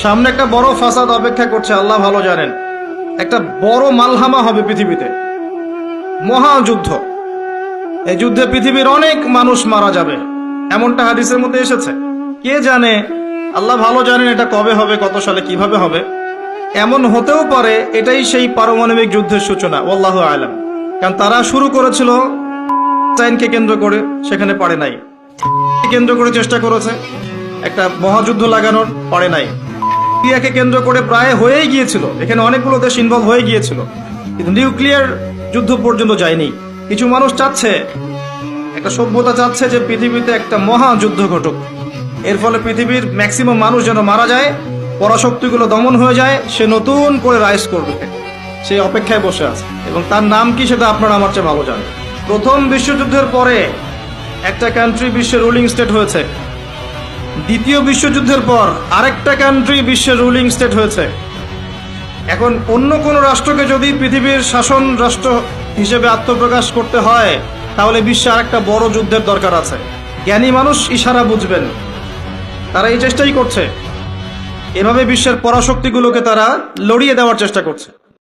সামনে একটা বড় ফাসাদ অপেক্ষা করছে, আল্লাহ ভালো জানেন। একটা বড় মালহামা হবে পৃথিবীতে, মহাযুদ্ধ। এই যুদ্ধে পৃথিবীর অনেক মানুষ মারা যাবে, এমনটা হাদিসের মধ্যে এসেছে। কে জানে, আল্লাহ ভালো জানেন এটা কবে হবে, কত সালে, কিভাবে হবে। এমন হতেও পারে এটাই সেই পারমাণবিক যুদ্ধের সূচনা, আল্লাহু আলাম। কারণ তারা শুরু করেছিল চাইনকে কেন্দ্র করে, সেখানে পারে নাই। কেন্দ্র করে চেষ্টা করেছে একটা মহাযুদ্ধ লাগানোর, পারে নাই। সিরিয়াকে কেন্দ্র করে প্রায় হয়েই গিয়েছিল, এখানে অনেকগুলো দেশ ইনভলভ হয়ে গিয়েছিল, কিন্তু নিউক্লিয়ার যুদ্ধ পর্যন্ত যায়নি। কিছু মানুষ চাচ্ছে, একটা সভ্যতা চাচ্ছে যে পৃথিবীতে একটা মহাযুদ্ধ ঘটুক, এর ফলে পৃথিবীর ম্যাক্সিমাম মানুষ যেন মারা যায়, পরাশক্তিগুলো দমন হয়ে যায়, সে নতুন করে রাইজ করবে। সে অপেক্ষায় বসে আছে, এবং তার নাম কি সেটা আপনারা আমার চেয়ে ভালো জানেন। প্রথম বিশ্বযুদ্ধের পরে একটা কান্ট্রি বিশ্বের রুলিং স্টেট হয়েছে, দ্বিতীয় বিশ্বযুদ্ধের পর আরেকটা কান্ট্রি বিশ্বের রুলিং স্টেট হয়েছে। এখন অন্য কোনো রাষ্ট্রকে যদি পৃথিবীর শাসন রাষ্ট্র হিসেবে আত্মপ্রকাশ করতে হয়, তাহলে বিশ্বে আরেকটা বড় যুদ্ধের দরকার আছে। জ্ঞানী মানুষ ইশারা বুঝবেন, তারা এই চেষ্টাই করছে। এভাবে বিশ্বের পরাশক্তিগুলোকে তারা লড়িয়ে দেওয়ার চেষ্টা করছে।